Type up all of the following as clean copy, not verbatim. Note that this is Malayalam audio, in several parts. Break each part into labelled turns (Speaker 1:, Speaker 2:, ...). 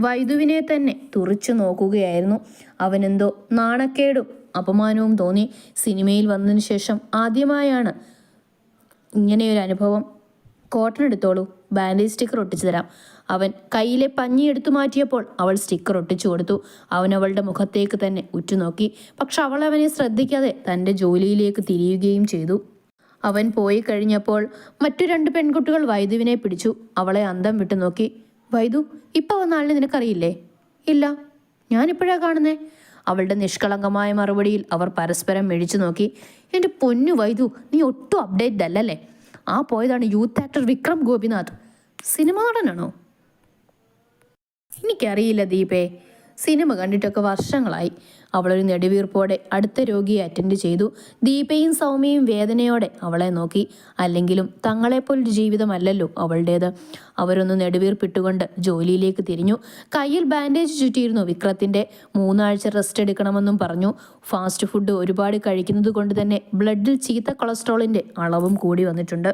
Speaker 1: വൈദുവിനെ തന്നെ തുറിച്ചു നോക്കുകയായിരുന്നു. അവനെന്തോ നാണക്കേടും അപമാനവും തോന്നി. സിനിമയിൽ വന്നതിന് ശേഷം ആദ്യമായാണ് ഇങ്ങനെയൊരു അനുഭവം. കോട്ടൺ എടുത്തോളൂ, ബാൻഡേജ് സ്റ്റിക്കർ ഒട്ടിച്ചു തരാം. അവൻ കയ്യിലെ പഞ്ഞി എടുത്തു മാറ്റിയപ്പോൾ അവൾ സ്റ്റിക്കർ ഒട്ടിച്ചു കൊടുത്തു. അവൻ അവളുടെ മുഖത്തേക്ക് തന്നെ ഉറ്റുനോക്കി. പക്ഷെ അവൾ അവനെ ശ്രദ്ധിക്കാതെ തൻ്റെ ജോലിയിലേക്ക് തിരിയുകയും ചെയ്തു. അവൻ പോയി കഴിഞ്ഞപ്പോൾ മറ്റു 2 പെൺകുട്ടികൾ വൈദുവിനെ പിടിച്ചു. അവളെ അന്തം വിട്ടു നോക്കി. വൈദു, ഇപ്പം വന്ന ആളിനെ നിനക്കറിയില്ലേ? ഇല്ല, ഞാനിപ്പോഴാ കാണുന്നേ. അവളുടെ നിഷ്കളങ്കമായ മറുപടിയിൽ അവർ പരസ്പരം മിഴിച്ചു നോക്കി. എൻ്റെ പൊന്നു വൈദു, നീ ഒട്ടും അപ്ഡേറ്റ് അല്ലല്ലേ? ആ പോയതാണ് യൂത്ത് ആക്ടർ വിക്രം ഗോപിനാഥ്. സിനിമ നടനാണോ? എനിക്കറിയില്ല ദീപേ, സിനിമ കണ്ടിട്ടൊക്കെ വർഷങ്ങളായി. അവളൊരു നെടുവീർപ്പോടെ അടുത്ത രോഗിയെ അറ്റൻഡ് ചെയ്തു. ദീപയും സൗമ്യയും വേദനയോടെ അവളെ നോക്കി. അല്ലെങ്കിലും തങ്ങളെപ്പോലൊരു ജീവിതമല്ലല്ലോ അവളുടേത്. അവരൊന്ന് നെടുവീർപ്പിട്ടുകൊണ്ട് ജോലിയിലേക്ക് തിരിഞ്ഞു. കയ്യിൽ ബാൻഡേജ് ചുറ്റിയിരുന്നു വിക്രത്തിൻ്റെ. 3 ആഴ്ച റെസ്റ്റ് എടുക്കണമെന്നും പറഞ്ഞു. ഫാസ്റ്റ് ഫുഡ് ഒരുപാട് കഴിക്കുന്നത് കൊണ്ട് തന്നെ ബ്ലഡിൽ ചീത്ത കൊളസ്ട്രോളിൻ്റെ അളവും കൂടി വന്നിട്ടുണ്ട്.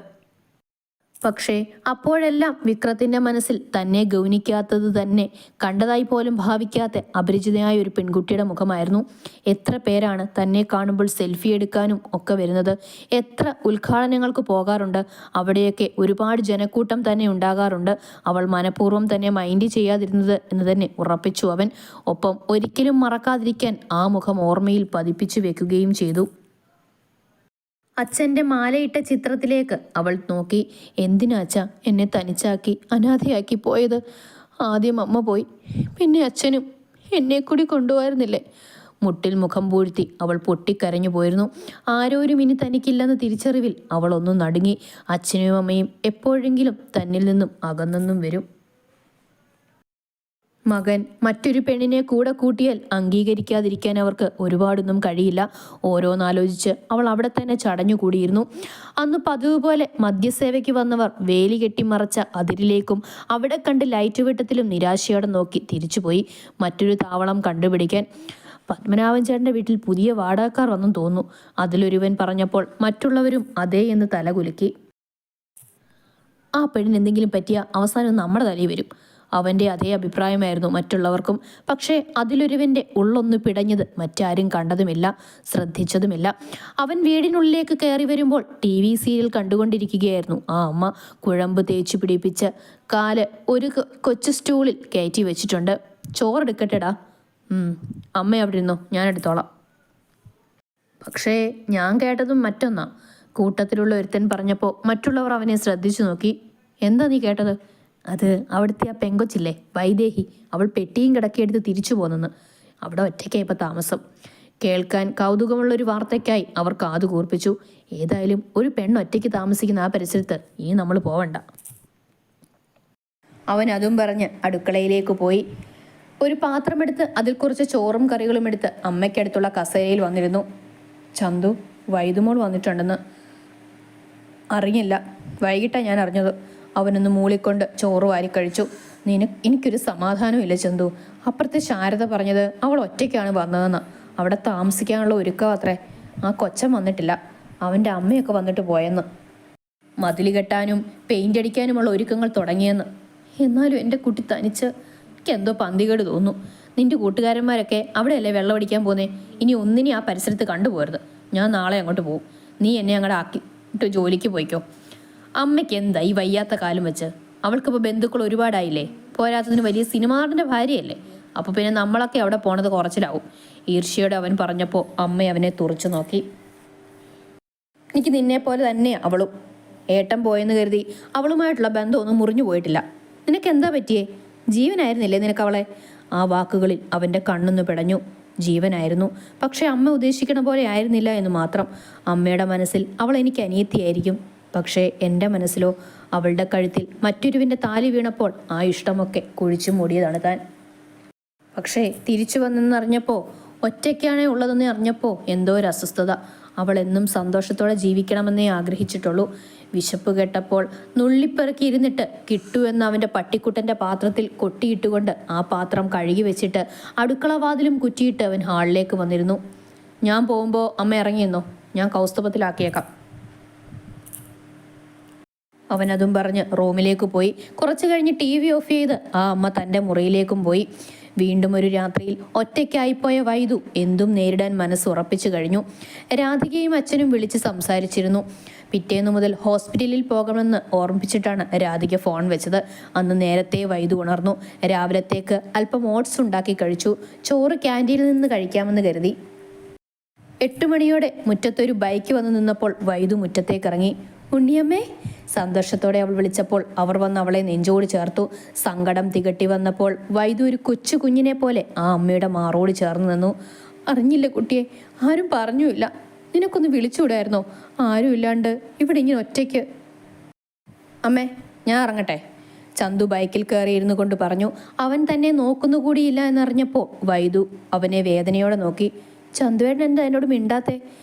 Speaker 1: പക്ഷേ അപ്പോഴെല്ലാം വിക്രത്തിൻ്റെ മനസ്സിൽ തന്നെ ഗൗനിക്കാത്തത് തന്നെ കണ്ടതായി പോലും ഭാവിക്കാത്ത അപരിചിതയായ ഒരു പെൺകുട്ടിയുടെ മുഖമായിരുന്നു. എത്ര പേരാണ് തന്നെ കാണുമ്പോൾ സെൽഫി എടുക്കാനും ഒക്കെ വരുന്നത്. എത്ര ഉദ്ഘാടനങ്ങൾക്ക് പോകാറുണ്ട്. അവിടെയൊക്കെ ഒരുപാട് ജനക്കൂട്ടം തന്നെ ഉണ്ടാകാറുണ്ട്. അവൾ മനഃപൂർവ്വം തന്നെ മൈൻഡ് ചെയ്യാതിരുന്നത് എന്ന് തന്നെ ഉറപ്പിച്ചു അവൻ. ഒപ്പം ഒരിക്കലും മറക്കാതിരിക്കാൻ ആ മുഖം ഓർമ്മയിൽ പതിപ്പിച്ചു വെക്കുകയും ചെയ്തു. അച്ഛൻ്റെ മാലയിട്ട ചിത്രത്തിലേക്ക് അവൾ നോക്കി. എന്തിനാച്ചാ എന്നെ തനിച്ചാക്കി അനാഥയാക്കി പോയത്? ആദ്യം അമ്മ പോയി, പിന്നെ അച്ഛനും എന്നെ കൂടി കൊണ്ടുപോയിരുന്നില്ലേ? മുട്ടിൽ മുഖം പൂഴ്ത്തി അവൾ പൊട്ടിക്കരഞ്ഞു പോയിരുന്നു. ആരോരും ഇനി തനിക്കില്ലെന്ന തിരിച്ചറിവിൽ അവൾ ഒന്ന് നടുങ്ങി. അച്ഛനും അമ്മയും എപ്പോഴെങ്കിലും തന്നിൽ നിന്നും അകന്നെന്നും വരും. മകൻ മറ്റൊരു പെണ്ണിനെ കൂടെ കൂട്ടിയാൽ അംഗീകരിക്കാതിരിക്കാൻ അവർക്ക് ഒരുപാടൊന്നും കഴിയില്ല. ഓരോന്നാലോചിച്ച് അവൾ അവിടെ തന്നെ ചടഞ്ഞുകൂടിയിരുന്നു. അന്ന് പതിവ് പോലെ മദ്യസേവയ്ക്ക് വന്നവർ വേലി കെട്ടിമറച്ച അതിരിലേക്കും അവിടെ കണ്ട് ലൈറ്റ് വെട്ടത്തിലും നിരാശയോടെ നോക്കി തിരിച്ചുപോയി. മറ്റൊരു താവളം കണ്ടുപിടിക്കാൻ. പത്മനാഭൻ ചേട്ടൻ്റെ വീട്ടിൽ പുതിയ വാടകക്കാർ വന്നു തോന്നുന്നു. അതിലൊരുവൻ പറഞ്ഞപ്പോൾ മറ്റുള്ളവരും അതേ എന്ന് തലകുലുക്കി. ആ പെണ്ണിന് എന്തെങ്കിലും പറ്റിയ അവസാനം നമ്മുടെ തലയിൽ വരും. അവൻ്റെ അതേ അഭിപ്രായമായിരുന്നു മറ്റുള്ളവർക്കും. പക്ഷേ അതിലൊരുവൻ്റെ ഉള്ളൊന്ന് പിടഞ്ഞത് മറ്റാരും കണ്ടതുമില്ല, ശ്രദ്ധിച്ചതുമില്ല. അവൻ വീടിനുള്ളിലേക്ക് കയറി വരുമ്പോൾ TV സീരിയൽ കണ്ടുകൊണ്ടിരിക്കുകയായിരുന്നു ആ അമ്മ. കുഴമ്പ് തേച്ചു പിടിപ്പിച്ച് കാല് ഒരു കൊച്ചു സ്റ്റൂളിൽ കയറ്റി വെച്ചിട്ടുണ്ട്. ചോറെടുക്കട്ടെടാ. അമ്മ അവിടെ ഇരുന്നോ, ഞാൻ എടുത്തോളാം. പക്ഷേ ഞാൻ കേട്ടതും മറ്റൊന്നാ. കൂട്ടത്തിലുള്ള ഒരുത്തൻ പറഞ്ഞപ്പോൾ മറ്റുള്ളവർ അവനെ ശ്രദ്ധിച്ചു നോക്കി. എന്താ നീ കേട്ടത്? അത് അവിടുത്തെ ആ പെങ്കൊച്ചില്ലേ വൈദേഹി, അവൾ പെട്ടിയും കിടക്കിയെടുത്ത് തിരിച്ചു പോന്നെന്ന്. അവിടെ ഒറ്റയ്ക്കായി ഇപ്പോൾ താമസം. കേൾക്കാൻ കൗതുകമുള്ളൊരു വാർത്തയ്ക്കായി അവർ കാതു കൂർപ്പിച്ചു. ഏതായാലും ഒരു പെണ്ണൊറ്റയ്ക്ക് താമസിക്കുന്ന ആ പരിസരത്ത് ഇനി നമ്മൾ പോവണ്ട. അവൻ അതും പറഞ്ഞ് അടുക്കളയിലേക്ക് പോയി. ഒരു പാത്രമെടുത്ത് അതിൽ കുറച്ച് ചോറും കറികളും എടുത്ത് അമ്മയ്ക്കടുത്തുള്ള കസേരയിൽ വന്നിരുന്നു. ചന്തു, വൈദുമോൾ വന്നിട്ടുണ്ടെന്ന് അറിഞ്ഞില്ല, വൈകിട്ടാണ് ഞാൻ അറിഞ്ഞത്. അവനൊന്ന് മൂളിക്കൊണ്ട് ചോറ് വാരിക്കഴിച്ചു. എനിക്കൊരു സമാധാനമില്ല ചന്തു. അപ്പുറത്തെ ശാരദ പറഞ്ഞത് അവൾ ഒറ്റയ്ക്കാണ് വന്നതെന്ന്. അവിടെ താമസിക്കാനുള്ള ഒരുക്കം അത്രേ. ആ കൊച്ചൻ വന്നിട്ടില്ല, അവൻ്റെ അമ്മയൊക്കെ വന്നിട്ട് പോയെന്ന്. മതിൽ കെട്ടാനും പെയിൻ്റ് അടിക്കാനുമുള്ള ഒരുക്കങ്ങൾ തുടങ്ങിയെന്ന്. എന്നാലും എൻ്റെ കുട്ടി തനിച്ച് എനിക്കെന്തോ പന്തികേട് തോന്നുന്നു. നിൻ്റെ കൂട്ടുകാരന്മാരൊക്കെ അവിടെയല്ലേ വെള്ളം അടിക്കാൻ പോന്നേ. ഇനി ഒന്നിനെ ആ പരിസരത്ത് കണ്ടുപോരുത്. ഞാൻ നാളെ അങ്ങോട്ട് പോകും. നീ എന്നെ അങ്ങോട്ട് ആക്കിയിട്ട് ജോലിക്ക് പോയിക്കോ. അമ്മയ്ക്ക് എന്താ ഈ വയ്യാത്ത കാലം വെച്ച്? അവൾക്കിപ്പോൾ ബന്ധുക്കൾ ഒരുപാടായില്ലേ? പോരാത്തതിന് വലിയ സിനിമാ നടൻ്റെ ഭാര്യയല്ലേ? അപ്പോൾ പിന്നെ നമ്മളൊക്കെ അവിടെ പോണത് കുറച്ചിലാവും. ഈർഷ്യയോടെ അവൻ പറഞ്ഞപ്പോൾ അമ്മ അവനെ തുറച്ചു നോക്കി. എനിക്ക് നിന്നെപ്പോലെ തന്നെയാണ് അവളും. ഏട്ടൻ പോയെന്ന് കരുതി അവളുമായിട്ടുള്ള ബന്ധമൊന്നും മുറിഞ്ഞു പോയിട്ടില്ല. നിനക്ക് എന്താ പറ്റിയേ? ജീവനായിരുന്നില്ലേ നിനക്കവളെ? ആ വാക്കുകളിൽ അവൻ്റെ കണ്ണൊന്ന് പിടഞ്ഞു. ജീവനായിരുന്നു. പക്ഷെ അമ്മ ഉദ്ദേശിക്കണ പോലെ ആയിരുന്നില്ല എന്ന് മാത്രം. അമ്മയുടെ മനസ്സിൽ അവൾ എനിക്ക് അനിയത്തിയായിരിക്കും. പക്ഷേ എൻ്റെ മനസ്സിലോ അവളുടെ കഴുത്തിൽ മറ്റൊരുവിൻ്റെ താലി വീണപ്പോൾ ആ ഇഷ്ടമൊക്കെ കുഴിച്ചു മൂടിയതാണ് താൻ. പക്ഷേ തിരിച്ചു വന്നെന്നറിഞ്ഞപ്പോൾ, ഒറ്റയ്ക്കാണേ ഉള്ളതെന്ന് അറിഞ്ഞപ്പോൾ എന്തോ ഒരു അസ്വസ്ഥത. അവൾ എന്നും സന്തോഷത്തോടെ ജീവിക്കണമെന്നേ ആഗ്രഹിച്ചിട്ടുള്ളൂ. വിശപ്പ് കേട്ടപ്പോൾ നുള്ളിപ്പെറുക്കി ഇരുന്നിട്ട് കിട്ടു എന്ന് അവൻ്റെ പട്ടിക്കുട്ടൻ്റെ പാത്രത്തിൽ കൊട്ടിയിട്ടുകൊണ്ട് ആ പാത്രം കഴുകി വെച്ചിട്ട് അടുക്കളവാതിലും കുറ്റിയിട്ട് അവൻ ഹാളിലേക്ക് വന്നിരുന്നു. ഞാൻ പോകുമ്പോൾ അമ്മ ഇറങ്ങിയെന്നോ, ഞാൻ കൗസ്തുഭത്തിലാക്കിയേക്കാം. അവനതും പറഞ്ഞ് റൂമിലേക്ക് പോയി. കുറച്ചു കഴിഞ്ഞ് TV ഓഫ് ചെയ്ത് ആ അമ്മ തൻ്റെ മുറിയിലേക്കും പോയി. വീണ്ടും ഒരു രാത്രിയിൽ ഒറ്റയ്ക്കായിപ്പോയ വൈദു എന്തും നേരിടാൻ മനസ്സുറപ്പിച്ചു കഴിഞ്ഞു. രാധികയും അച്ഛനും വിളിച്ച് സംസാരിച്ചിരുന്നു. പിറ്റേന്നു മുതൽ ഹോസ്പിറ്റലിൽ പോകണമെന്ന് ഓർമ്മിപ്പിച്ചിട്ടാണ് രാധിക ഫോൺ വെച്ചത്. അന്ന് നേരത്തെ വൈദു ഉണർന്നു. രാവിലത്തേക്ക് അല്പം ഓട്സ് ഉണ്ടാക്കി കഴിച്ചു. ചോറ് ക്യാൻറ്റീനിൽ നിന്ന് കഴിക്കാമെന്ന് കരുതി. 8 മണിയോടെ മുറ്റത്തൊരു ബൈക്ക് വന്നു നിന്നപ്പോൾ വൈദു മുറ്റത്തേക്കിറങ്ങി. ഉണ്ണിയമ്മേ, സന്തോഷത്തോടെ അവൾ വിളിച്ചപ്പോൾ അവർ വന്ന് അവളെ നെഞ്ചോട് ചേർത്തു. സങ്കടം തികട്ടി വന്നപ്പോൾ വൈദു ഒരു കൊച്ചു കുഞ്ഞിനെ പോലെ ആ അമ്മയുടെ മാറോട് ചേർന്ന് നിന്നു. അറിഞ്ഞില്ല കുട്ടിയെ, ആരും പറഞ്ഞുമില്ല. നിനക്കൊന്ന് വിളിച്ചുവിടായിരുന്നോ? ആരും ഇല്ലാണ്ട് ഇവിടെ ഇങ്ങനെ ഒറ്റയ്ക്ക്. അമ്മേ, ഞാൻ ഇറങ്ങട്ടെ, ചന്തു ബൈക്കിൽ കയറിയിരുന്നു കൊണ്ട് പറഞ്ഞു. അവൻ തന്നെ നോക്കുന്നുകൂടിയില്ല എന്നറിഞ്ഞപ്പോൾ വൈദു അവനെ വേദനയോടെ നോക്കി. ചന്തുവേട്ടൻ എന്താ എന്നോട് മിണ്ടാത്തെ?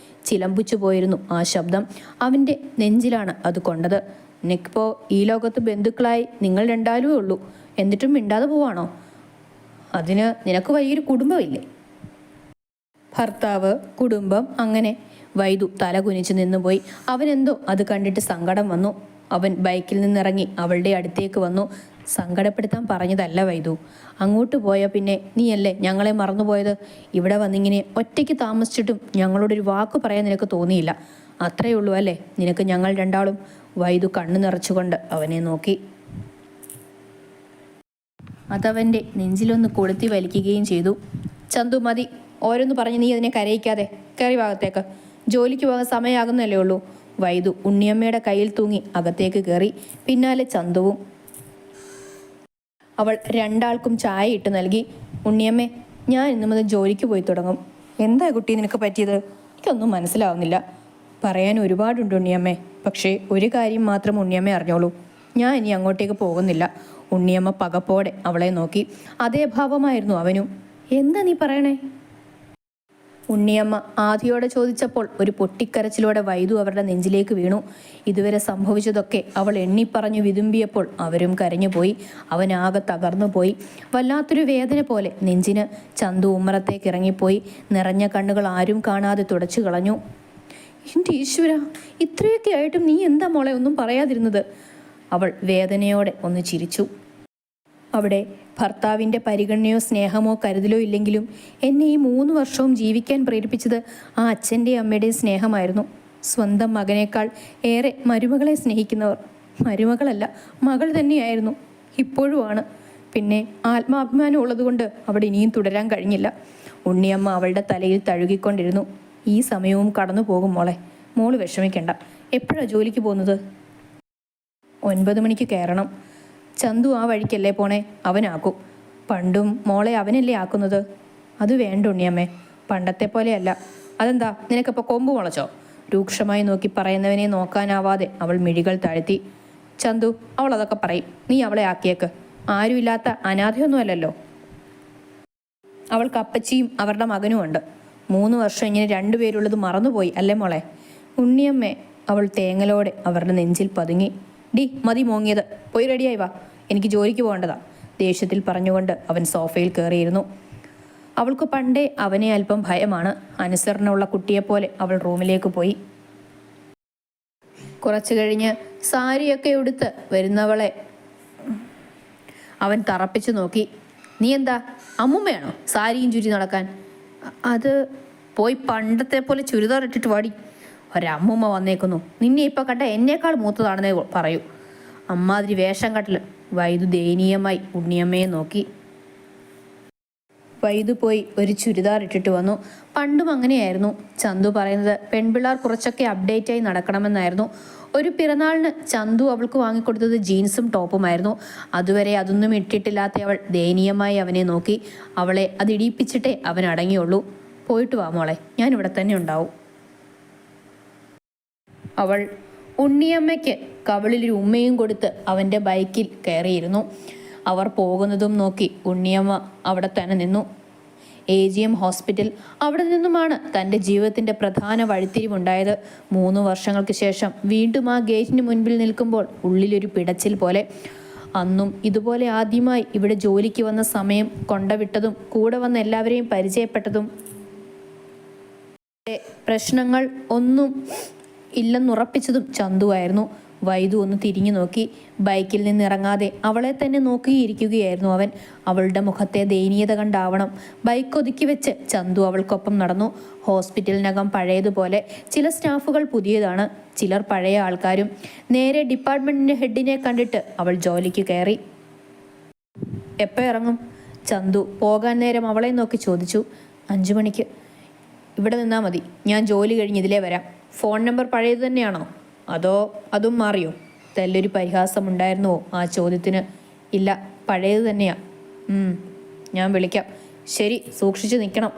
Speaker 1: ചിലമ്പിച്ചു പോയിരുന്നു ആ ശബ്ദം. അവൻ്റെ നെഞ്ചിലാണ് അത് കൊണ്ടത്. നിനക്കിപ്പോൾ ഈ ലോകത്ത് ബന്ധുക്കളായി നിങ്ങൾ രണ്ടാലുമേ ഉള്ളൂ, എന്നിട്ടും മിണ്ടാതെ പോവാണോ? അതിന് നിനക്ക് വലിയൊരു കുടുംബമില്ലേ? ഭർത്താവ്, കുടുംബം, അങ്ങനെ. വൈദു തല കുനിച്ച് നിന്നുപോയി. അവനെന്തോ അത് കണ്ടിട്ട് സങ്കടം വന്നു. അവൻ ബൈക്കിൽ നിന്നിറങ്ങി അവളുടെ അടുത്തേക്ക് വന്നു. സങ്കടപ്പെടുത്താൻ പറഞ്ഞതല്ല വൈദു. അങ്ങോട്ട് പോയ പിന്നെ നീയല്ലേ ഞങ്ങളെ മറന്നുപോയത്? ഇവിടെ വന്നിങ്ങനെ ഒറ്റയ്ക്ക് താമസിച്ചിട്ടും ഞങ്ങളോടൊരു വാക്ക് പറയാൻ നിനക്ക് തോന്നിയില്ല. അത്രയേ ഉള്ളൂ അല്ലേ നിനക്ക് ഞങ്ങൾ രണ്ടാളും? വൈദു കണ്ണു നിറച്ചുകൊണ്ട് അവനെ നോക്കി. അതവൻ്റെ നെഞ്ചിലൊന്ന് കൊളുത്തി വലിക്കുകയും ചെയ്തു. ചന്തു, മതി, ഓരോന്ന് പറഞ്ഞ് നീ അതിനെ കരയിക്കാതെ. കയറി ഭാഗത്തേക്ക്, ജോലിക്ക് പോകാൻ സമയമാകുന്നല്ലേ ഉള്ളൂ. വൈദു ഉണ്ണിയമ്മയുടെ കയ്യിൽ തൂങ്ങി അകത്തേക്ക് കയറി. പിന്നാലെ ചന്തുവും. അവൾ രണ്ടാൾക്കും ചായ ഇട്ട് നൽകി. ഉണ്ണിയമ്മേ, ഞാൻ ഇന്നു മുതൽ ജോലിക്ക് പോയി തുടങ്ങും. എന്താ കുട്ടി നിനക്ക് പറ്റിയത്? എനിക്കൊന്നും മനസ്സിലാവുന്നില്ല. പറയാൻ ഒരുപാടുണ്ട് ഉണ്ണിയമ്മേ, പക്ഷേ ഒരു കാര്യം മാത്രം ഉണ്ണിയമ്മ അറിഞ്ഞോളൂ, ഞാൻ ഇനി അങ്ങോട്ടേക്ക് പോകുന്നില്ല. ഉണ്ണിയമ്മ പകപ്പോടെ അവളെ നോക്കി. അതേ ഭാവമായിരുന്നു അവനും. എന്താ നീ പറയണേ? ഉണ്ണിയമ്മ ആദിയോടെ ചോദിച്ചപ്പോൾ ഒരു പൊട്ടിക്കരച്ചിലൂടെ വൈദു അവരുടെ നെഞ്ചിലേക്ക് വീണു. ഇതുവരെ സംഭവിച്ചതൊക്കെ അവൾ എണ്ണിപ്പറഞ്ഞു വിതുമ്പിയപ്പോൾ അവരും കരഞ്ഞുപോയി. അവനാകെ തകർന്നു പോയി. വല്ലാത്തൊരു വേദന പോലെ നെഞ്ചിന്. ചന്തു ഉമ്മറത്തേക്ക് ഇറങ്ങിപ്പോയി. നിറഞ്ഞ കണ്ണുകൾ ആരും കാണാതെ തുടച്ചു കളഞ്ഞു. എൻ്റെ ഈശ്വര, ഇത്രയൊക്കെ ആയിട്ടും നീ എന്താ മോളെ ഒന്നും പറയാതിരുന്നത്? അവൾ വേദനയോടെ ഒന്ന് ചിരിച്ചു. അവിടെ ഭർത്താവിൻ്റെ പരിഗണനയോ സ്നേഹമോ കരുതലോ ഇല്ലെങ്കിലും എന്നെ ഈ 3 വർഷവും ജീവിക്കാൻ പ്രേരിപ്പിച്ചത് ആ അച്ഛൻ്റെയും അമ്മയുടെയും സ്നേഹമായിരുന്നു. സ്വന്തം മകനേക്കാൾ ഏറെ മരുമകളെ സ്നേഹിക്കുന്നവർ. മരുമകളല്ല, മകൾ തന്നെയായിരുന്നു, ഇപ്പോഴുമാണ്. പിന്നെ ആത്മാഭിമാനം ഉള്ളതുകൊണ്ട് അവിടെ ഇനിയും തുടരാൻ കഴിഞ്ഞില്ല. ഉണ്ണിയമ്മ അവളുടെ തലയിൽ തഴുകിക്കൊണ്ടിരുന്നു. ഈ സമയവും കടന്നു പോകും മോളെ, മോള് വിഷമിക്കണ്ട. എപ്പോഴാണ് ജോലിക്ക് പോകുന്നത്? 9 മണിക്ക് കയറണം. ചന്തു ആ വഴിക്കല്ലേ പോണേ, അവനാക്കും. പണ്ടും മോളെ അവനല്ലേ ആക്കുന്നത്. അത് വേണ്ട ഉണ്ണിയമ്മേ, പണ്ടത്തെ പോലെയല്ല. അതെന്താ, നിനക്കിപ്പോൾ കൊമ്പ് മുളച്ചോ? രൂക്ഷമായി നോക്കി പറയുന്നവനെ നോക്കാനാവാതെ അവൾ മിഴികൾ താഴ്ത്തി. ചന്തു, അവൾ അതൊക്കെ പറയും, നീ അവളെ ആക്കിയേക്ക്. ആരുമില്ലാത്ത അനാഥയൊന്നുമല്ലല്ലോ. അവൾക്ക് അപ്പച്ചിയും അവരുടെ മകനുമുണ്ട്. 3 വർഷം ഇങ്ങനെ രണ്ടുപേരുള്ളത് മറന്നുപോയി അല്ലേ മോളെ? ഉണ്ണിയമ്മേ, അവൾ തേങ്ങലോടെ അവരുടെ നെഞ്ചിൽ പതുങ്ങി. ഡി, മതി മോങ്ങിയത്, പോയി റെഡിയായി വാ, എനിക്ക് ജോലിക്ക് പോകേണ്ടതാ, ദേഷ്യത്തിൽ പറഞ്ഞുകൊണ്ട് അവൻ സോഫയിൽ കയറിയിരുന്നു. അവൾക്ക് പണ്ടേ അവനെ അല്പം ഭയമാണ്. അനുസരണമുള്ള കുട്ടിയെപ്പോലെ അവൾ റൂമിലേക്ക് പോയി. കുറച്ചു കഴിഞ്ഞ് സാരിയൊക്കെ ഉടുത്ത് വരുന്നവളെ അവൻ തറപ്പിച്ചു നോക്കി. നീ എന്താ അമ്മുമ്മയാണോ സാരിയും ചുരി നടക്കാൻ? അത് പോയി പണ്ടത്തെ പോലെ ചുരിദാർ ഇട്ടിട്ട് വാടി. ഒരമ്മൂമ്മ വന്നേക്കുന്നു, നിന്നെ ഇപ്പം കണ്ട എന്നേക്കാൾ മൂത്തതാണെന്നേ പറയൂ. അമ്മാതിരി വേഷം കെട്ടൽ. വൈദു ദയനീയമായി ഉണ്ണിയമ്മയെ നോക്കി. വൈദു പോയി ഒരു ചുരിദാർ ഇട്ടിട്ട് വന്നു. പണ്ടും അങ്ങനെയായിരുന്നു. ചന്തു പറയുന്നത് പെൺപിള്ളേർ കുറച്ചൊക്കെ അപ്ഡേറ്റായി നടക്കണമെന്നായിരുന്നു. ഒരു പിറന്നാളിന് ചന്തു അവൾക്ക് വാങ്ങിക്കൊടുത്തത് ജീൻസും ടോപ്പുമായിരുന്നു. അതുവരെ അതൊന്നും ഇട്ടിട്ടില്ലാത്ത അവൾ ദയനീയമായി അവനെ നോക്കി. അവളെ അതിടിയിപ്പിച്ചിട്ടേ അവൻ അടങ്ങിയുള്ളൂ. പോയിട്ട് വാ മോളെ, ഞാനിവിടെ തന്നെ ഉണ്ടാവും. അവൾ ഉണ്ണിയമ്മയ്ക്ക് കവിളിലൊരു ഉമ്മയും കൊടുത്ത് അവൻ്റെ ബൈക്കിൽ കയറിയിരുന്നു. അവർ പോകുന്നതും നോക്കി ഉണ്ണിയമ്മ അവിടെ തന്നെ നിന്നു. AGM hospital. അവിടെ നിന്നുമാണ് തൻ്റെ ജീവിതത്തിൻ്റെ പ്രധാന വഴിത്തിരിവുണ്ടായത്. 3 വർഷങ്ങൾക്ക് ശേഷം വീണ്ടും ആ ഗേറ്റിന് മുൻപിൽ നിൽക്കുമ്പോൾ ഉള്ളിലൊരു പിടച്ചിൽ പോലെ. അന്നും ഇതുപോലെ ആദ്യമായി ഇവിടെ ജോലിക്ക് വന്ന സമയം കൊണ്ടവിട്ടതും കൂടെ വന്ന എല്ലാവരെയും പരിചയപ്പെട്ടതും പ്രശ്നങ്ങൾ ഒന്നും ഇല്ലെന്നുറപ്പിച്ചതും ചന്തുവായിരുന്നു. വൈദു ഒന്ന് തിരിഞ്ഞു നോക്കി. ബൈക്കിൽ നിന്നിറങ്ങാതെ അവളെ തന്നെ നോക്കിയിരിക്കുകയായിരുന്നു അവൻ. അവളുടെ മുഖത്തെ ദയനീയത കണ്ടാവണം ബൈക്ക് ഒതുക്കി വെച്ച് ചന്തു അവൾക്കൊപ്പം നടന്നു. ഹോസ്പിറ്റലിനകം പഴയതുപോലെ. ചില സ്റ്റാഫുകൾ പുതിയതാണ്, ചിലർ പഴയ ആൾക്കാരും. നേരെ ഡിപ്പാർട്ട്മെന്റിന്റെ ഹെഡിനെ കണ്ടിട്ട് അവൾ ജോലിക്ക് കയറി. എപ്പോൾ ഇറങ്ങും? ചന്തു പോകാൻ നേരം അവളെ നോക്കി ചോദിച്ചു. 5 മണിക്ക്. ഇവിടെ നിന്നാൽ മതി, ഞാൻ ജോലി കഴിഞ്ഞ് ഇതിലേ വരാം. ഫോൺ നമ്പർ പഴയത് തന്നെയാണോ, അതോ അതും മാറിയോ? തെല്ലൊരു പരിഹാസമുണ്ടായിരുന്നുവോ ആ ചോദ്യത്തിന്? ഇല്ല, പഴയത് തന്നെയാ. ഞാൻ വിളിക്കാം. ശരി, സൂക്ഷിച്ച് നിൽക്കണം.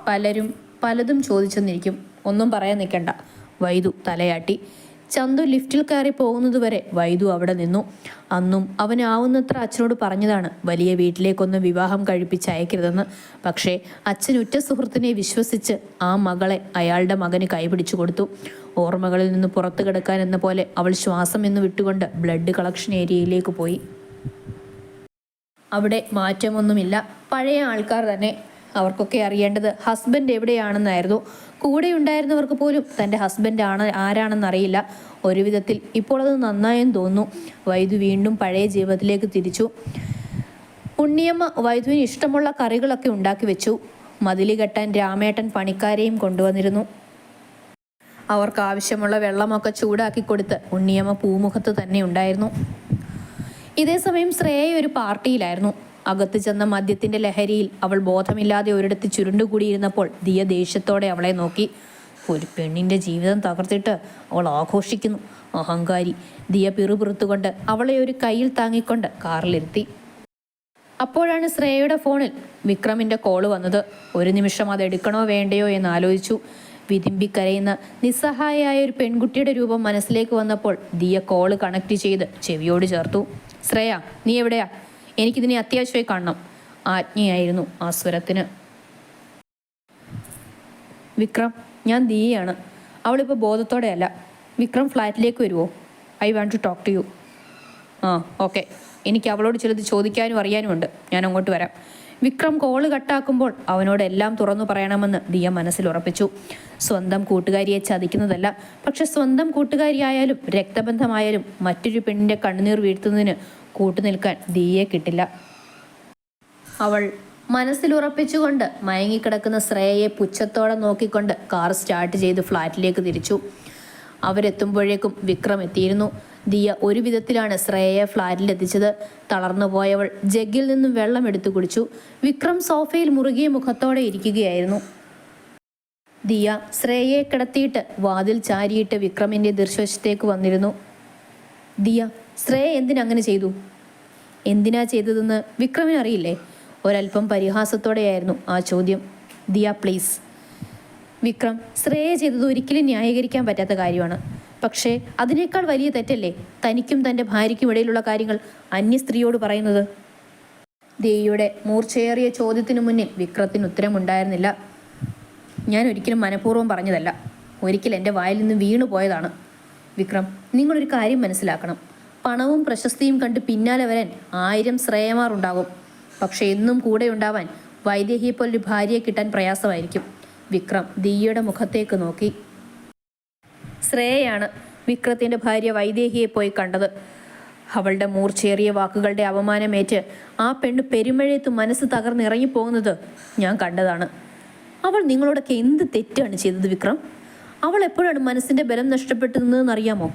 Speaker 1: പലരും പലതും ചോദിച്ചെന്നിരിക്കും, ഒന്നും പറയാൻ നിൽക്കണ്ട. വൈദു തലയാട്ടി. ചന്തു ലിഫ്റ്റിൽ കയറി പോകുന്നതുവരെ വൈദു അവിടെ നിന്നു. അന്നും അവനാവുന്നത്ര അച്ഛനോട് പറഞ്ഞതാണ് വലിയ വീട്ടിലേക്കൊന്ന് വിവാഹം കഴിപ്പിച്ച് അയക്കരുതെന്ന്. പക്ഷേ അച്ഛൻ ഉറ്റ സുഹൃത്തിനെ വിശ്വസിച്ച് ആ മകളെ അയാളുടെ മകന് കൈപിടിച്ചു കൊടുത്തു. ഓർമ്മകളിൽ നിന്ന് പുറത്തു കിടക്കാൻ എന്ന പോലെ അവൾ ശ്വാസം എന്ന് വിട്ടുകൊണ്ട് ബ്ലഡ് കളക്ഷൻ ഏരിയയിലേക്ക് പോയി. അവിടെ മാറ്റമൊന്നുമില്ല, പഴയ ആൾക്കാർ തന്നെ. അവർക്കൊക്കെ അറിയേണ്ടത് ഹസ്ബൻഡ് എവിടെയാണെന്നായിരുന്നു. കൂടെ ഉണ്ടായിരുന്നവർക്ക് പോലും തൻ്റെ ഹസ്ബൻഡ് ആരാണെന്നറിയില്ല. ഒരു വിധത്തിൽ ഇപ്പോൾ അത് നന്നായെന്ന് തോന്നുന്നു. വൈദു വീണ്ടും പഴയ ജീവിതത്തിലേക്ക് തിരിച്ചു. ഉണ്ണിയമ്മ വൈദുവിന് ഇഷ്ടമുള്ള കറികളൊക്കെ ഉണ്ടാക്കി വെച്ചു. മതിലി കെട്ടാൻ രാമേട്ടൻ പണിക്കാരെയും കൊണ്ടുവന്നിരുന്നു. അവർക്ക് ആവശ്യമുള്ള വെള്ളമൊക്കെ ചൂടാക്കി കൊടുത്ത് ഉണ്ണിയമ്മ പൂമുഖത്ത് തന്നെ ഉണ്ടായിരുന്നു. ഇതേസമയം ശ്രേയ ഒരു പാർട്ടിയിലായിരുന്നു. അകത്ത് ചെന്ന മദ്യത്തിന്റെ ലഹരിയിൽ അവൾ ബോധമില്ലാതെ ഒരിടത്ത് ചുരുണ്ടുകൂടിയിരുന്നപ്പോൾ ദിയ ദേഷ്യത്തോടെ അവളെ നോക്കി. ഒരു പെണ്ണിന്റെ ജീവിതം തകർത്തിട്ട് അവൾ ആഘോഷിക്കുന്നു, അഹങ്കാരി. ദിയ പിറുപിറുത്തുകൊണ്ട് അവളെ ഒരു കയ്യിൽ താങ്ങിക്കൊണ്ട് കാറിലിരുത്തി. അപ്പോഴാണ് ശ്രേയയുടെ ഫോണിൽ വിക്രമിന്റെ കോള് വന്നത്. ഒരു നിമിഷം അത് എടുക്കണോ വേണ്ടയോ എന്ന് ആലോചിച്ചു. വിതിമ്പിക്കരയുന്ന നിസ്സഹായയായ ഒരു പെൺകുട്ടിയുടെ രൂപം മനസ്സിലേക്ക് വന്നപ്പോൾ ദിയ കോള് കണക്ട് ചെയ്ത് ചെവിയോട് ചേർത്തു. ശ്രേയ, നീ എവിടെയാ? എനിക്കിതിനെ അത്യാവശ്യമായി കാണണം. ആജ്ഞയായിരുന്നു ആ സ്വരത്തിന്. വിക്രം, ഞാൻ ദിയയാണ്. അവളിപ്പോൾ ബോധത്തോടെയല്ല. വിക്രം ഫ്ലാറ്റിലേക്ക് വരുമോ? I want to talk to you. Okay, എനിക്ക് അവളോട് ചിലത് ചോദിക്കാനും അറിയാനുമുണ്ട്. ഞാൻ അങ്ങോട്ട് വരാം. വിക്രം കോള് കട്ടാക്കുമ്പോൾ അവനോട് എല്ലാം തുറന്നു പറയണമെന്ന് ദിയ മനസ്സിൽ ഉറപ്പിച്ചു. സ്വന്തം കൂട്ടുകാരിയെ ചതിക്കുന്നതല്ല, പക്ഷെ സ്വന്തം കൂട്ടുകാരിയായാലും രക്തബന്ധമായാലും മറ്റൊരു പെണ്ണിന്റെ കണ്ണുനീർ വീഴ്ത്തുന്നതിന് കൂട്ടുനിൽക്കാൻ ദിയയെ കിട്ടില്ല. അവൾ മനസ്സിലുറപ്പിച്ചുകൊണ്ട് മയങ്ങിക്കിടക്കുന്ന ശ്രേയയെ പുച്ഛത്തോടെ നോക്കിക്കൊണ്ട് കാർ സ്റ്റാർട്ട് ചെയ്ത് ഫ്ലാറ്റിലേക്ക് തിരിച്ചു. അവരെത്തുമ്പോഴേക്കും വിക്രം എത്തിയിരുന്നു. ദിയ ഒരു വിധത്തിലാണ് ശ്രേയയെ ഫ്ലാറ്റിലെത്തിച്ചത്. തളർന്നു പോയവൾ ജഗ്ഗിൽ നിന്നും വെള്ളം എടുത്തു കുടിച്ചു. വിക്രം സോഫയിൽ മുറുകിയ മുഖത്തോടെ ഇരിക്കുകയായിരുന്നു. ദിയ ശ്രേയയെ കിടത്തിയിട്ട് വാതിൽ ചാരിയിട്ട് വിക്രമിന്റെ ദൃശ്യവശത്തേക്ക് വന്നിരുന്നു. ദിയ, ശ്രേയ എന്തിനങ്ങനെ ചെയ്തു? എന്തിനാ ചെയ്തതെന്ന് വിക്രമിന് അറിയില്ലേ? ഒരൽപ്പം പരിഹാസത്തോടെയായിരുന്നു ആ ചോദ്യം. ദിയ പ്ലീസ്. വിക്രം, ശ്രേയ ചെയ്തത് ഒരിക്കലും ന്യായീകരിക്കാൻ പറ്റാത്ത കാര്യമാണ്. പക്ഷേ അതിനേക്കാൾ വലിയ തെറ്റല്ലേ തനിക്കും തൻ്റെ ഭാര്യയ്ക്കും ഇടയിലുള്ള കാര്യങ്ങൾ അന്യ സ്ത്രീയോട് പറയുന്നത്? ദിയയുടെ മൂർച്ചയേറിയ ചോദ്യത്തിനു മുന്നിൽ വിക്രത്തിന് ഉത്തരമുണ്ടായിരുന്നില്ല. ഞാൻ ഒരിക്കലും മനഃപൂർവ്വം പറഞ്ഞതല്ല, ഒരിക്കൽ എൻ്റെ വായിൽ നിന്ന് വീണു പോയതാണ്. വിക്രം, നിങ്ങളൊരു കാര്യം മനസ്സിലാക്കണം. പണവും പ്രശസ്തിയും കണ്ട് പിന്നാലെ വരാൻ 1000 ശ്രേയമാർ ഉണ്ടാകും. പക്ഷെ എന്നും കൂടെ ഉണ്ടാവാൻ വൈദേഹിയെപ്പോലൊരു ഭാര്യയെ കിട്ടാൻ പ്രയാസമായിരിക്കും. വിക്രം ദിയയുടെ മുഖത്തേക്ക് നോക്കി. ശ്രേയയാണ് വിക്രത്തിൻ്റെ ഭാര്യ വൈദേഹിയെ പോയി കണ്ടത്. അവളുടെ മൂർച്ചയേറിയ വാക്കുകളുടെ അവമാനമേറ്റ് ആ പെണ്ണ് പെരുമഴയത്ത് മനസ്സ് തകർന്നിറങ്ങിപ്പോകുന്നത് ഞാൻ കണ്ടതാണ്. അവൾ നിങ്ങളോടൊക്കെ എന്ത് തെറ്റാണ് ചെയ്തത് വിക്രം? അവൾ എപ്പോഴാണ് മനസ്സിൻ്റെ ബലം നഷ്ടപ്പെട്ടതെന്നറിയാമോ?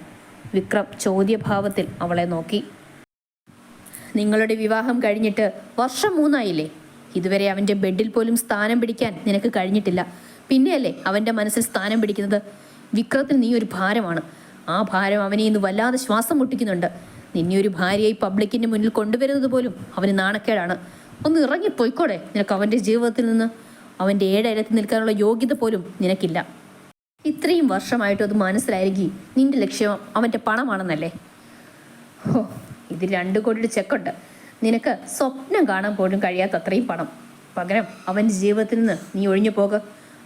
Speaker 1: വിക്രം ചോദ്യഭാവത്തിൽ അവളെ നോക്കി. നിങ്ങളുടെ വിവാഹം കഴിഞ്ഞിട്ട് വർഷം 3 ആയില്ലേ? ഇതുവരെ അവൻ്റെ ബെഡിൽ പോലും സ്ഥാനം പിടിക്കാൻ നിനക്ക് കഴിഞ്ഞിട്ടില്ല. പിന്നെയല്ലേ അവൻ്റെ മനസ്സിൽ സ്ഥാനം പിടിക്കുന്നത്? വിക്രത്തിന് നീ ഒരു ഭാരമാണ്. ആ ഭാരം അവനെ ഇന്ന് വല്ലാതെ ശ്വാസം മുട്ടിക്കുന്നുണ്ട്. നിന്നെ ഒരു ഭാര്യയായി പബ്ലിക്കിൻ്റെ മുന്നിൽ കൊണ്ടുവരുന്നത് പോലും അവന് നാണക്കേടാണ്. ഒന്ന് ഇറങ്ങിപ്പോയിക്കോടെ നിനക്ക് അവൻ്റെ ജീവിതത്തിൽ നിന്ന്. അവൻ്റെ ഏഴയലത്ത് നിൽക്കാനുള്ള യോഗ്യത പോലും നിനക്കില്ല. ഇത്രയും വർഷമായിട്ടും അത് മനസ്സിലായിരിക്കും നിന്റെ ലക്ഷ്യം അവൻ്റെ പണമാണെന്നല്ലേ? ഹോ, ഇത് 2 കോടിയുടെ ചെക്കുണ്ട്. നിനക്ക് സ്വപ്നം കാണാൻ പോലും കഴിയാത്ത അത്രയും പണം. പകരം അവൻ്റെ ജീവിതത്തിൽ നിന്ന് നീ ഒഴിഞ്ഞു പോക.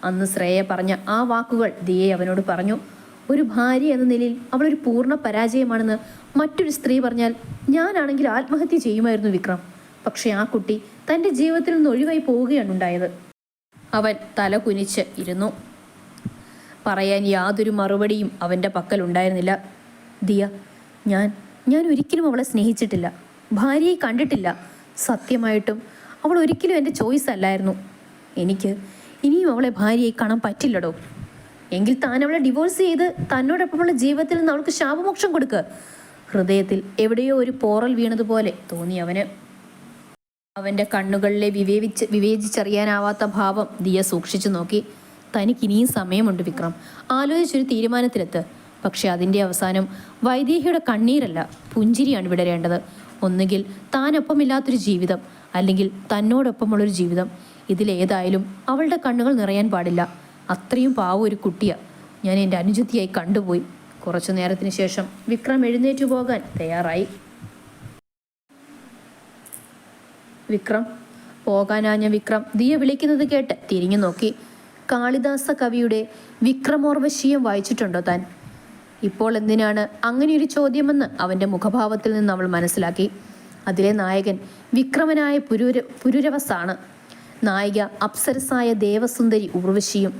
Speaker 1: അന്ന് ശ്രേയ പറഞ്ഞ ആ വാക്കുകൾ ദിയെ അവനോട് പറഞ്ഞു. ഒരു ഭാര്യ എന്ന നിലയിൽ അവളൊരു പൂർണ്ണ പരാജയമാണെന്ന് മറ്റൊരു സ്ത്രീ പറഞ്ഞാൽ ഞാനാണെങ്കിൽ ആത്മഹത്യ ചെയ്യുമായിരുന്നു വിക്രം. പക്ഷെ ആ കുട്ടി തൻ്റെ ജീവിതത്തിൽ നിന്ന് ഒഴിവായി പോവുകയാണ് ഉണ്ടായത്. അവൻ തല കുനിച്ച് ഇരുന്നു. പറയാൻ യാതൊരു മറുപടിയും അവൻ്റെ പക്കലുണ്ടായിരുന്നില്ല. ദിയ, ഞാൻ ഒരിക്കലും അവളെ സ്നേഹിച്ചിട്ടില്ല, ഭാര്യയെ കണ്ടിട്ടില്ല. സത്യമായിട്ടും അവൾ ഒരിക്കലും എൻ്റെ ചോയ്സ് അല്ലായിരുന്നു. എനിക്ക് ഇനിയും അവളെ ഭാര്യയായി കാണാൻ പറ്റില്ലടോ. എങ്കിൽ താൻ അവളെ ഡിവോഴ്സ് ചെയ്ത് തന്നോടൊപ്പമുള്ള ജീവിതത്തിൽ നിന്ന് അവൾക്ക് ശാപമോക്ഷം കൊടുക്കുക. ഹൃദയത്തിൽ എവിടെയോ ഒരു പോറൽ വീണതുപോലെ തോന്നി അവന്. അവൻ്റെ കണ്ണുകളിലെ വിവേചിച്ചറിയാനാവാത്ത ഭാവം ദിയ സൂക്ഷിച്ചു നോക്കി. തനിക്കിനിയും സമയമുണ്ട് വിക്രം, ആലോചിച്ചൊരു തീരുമാനത്തിലെത്ത്. പക്ഷെ അതിൻ്റെ അവസാനം വൈദേഹിയുടെ കണ്ണീരല്ല, പുഞ്ചിരിയാണ് വിടരേണ്ടത്. ഒന്നുകിൽ താനൊപ്പമില്ലാത്തൊരു ജീവിതം, അല്ലെങ്കിൽ തന്നോടൊപ്പമുള്ളൊരു ജീവിതം. ഇതിലേതായാലും അവളുടെ കണ്ണുകൾ നിറയാൻ പാടില്ല. അത്രയും പാവം ഒരു കുട്ടിയാണ് ഞാൻ എൻ്റെ അനുജത്തിയായി കണ്ടുപോയി. കുറച്ചു നേരത്തിന് ശേഷം വിക്രം എഴുന്നേറ്റു പോകാൻ തയ്യാറായി. വിക്രം പോകാനാഞ്ഞ വിക്രം ദിയ വിളിക്കുന്നത് കേട്ട് തിരിഞ്ഞു നോക്കി. കാളിദാസ കവിയുടെ വിക്രമോർവശീയം വായിച്ചിട്ടുണ്ടോ താൻ? ഇപ്പോൾ എന്തിനാണ് അങ്ങനെയൊരു ചോദ്യമെന്ന് അവൻ്റെ മുഖഭാവത്തിൽ നിന്ന് അവൾ മനസ്സിലാക്കി. അതിലെ നായകൻ വിക്രമനായ പുരുരവസാണ്. നായിക അപ്സരസായ ദേവസുന്ദരി ഉർവശിയും.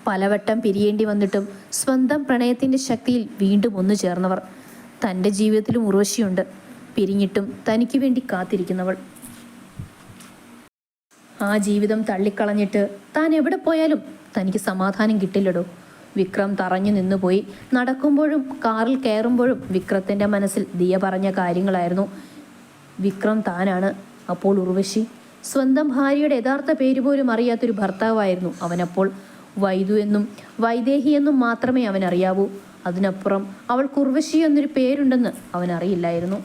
Speaker 1: പലവട്ടം പിരിയേണ്ടി വന്നിട്ടും സ്വന്തം പ്രണയത്തിൻ്റെ ശക്തിയിൽ വീണ്ടും ഒന്നു ചേർന്നവർ. തൻ്റെ ജീവിതത്തിലും ഉർവശിയുണ്ട്, പിരിഞ്ഞിട്ടും തനിക്ക് വേണ്ടി കാത്തിരിക്കുന്നവൾ. ആ ജീവിതം തള്ളിക്കളഞ്ഞിട്ട് താൻ എവിടെ പോയാലും തനിക്ക് സമാധാനം കിട്ടില്ലടോ. വിക്രം തറഞ്ഞു നിന്നുപോയി. നടക്കുമ്പോഴും കാറിൽ കയറുമ്പോഴും വിക്രത്തിൻ്റെ മനസ്സിൽ ദിയ പറഞ്ഞ കാര്യങ്ങളായിരുന്നു. വിക്രം താനാണ്. അപ്പോൾ ഉർവശി സ്വന്തം ഭാര്യയുടെ യഥാർത്ഥ പേര് പോലും അറിയാത്തൊരു ഭർത്താവായിരുന്നു അവനപ്പോൾ. വൈദു എന്നും വൈദേഹി എന്നും മാത്രമേ അവനറിയാവൂ. അതിനപ്പുറം അവൾക്ക് ഉർവശി എന്നൊരു പേരുണ്ടെന്ന് അവനറിയില്ലായിരുന്നു.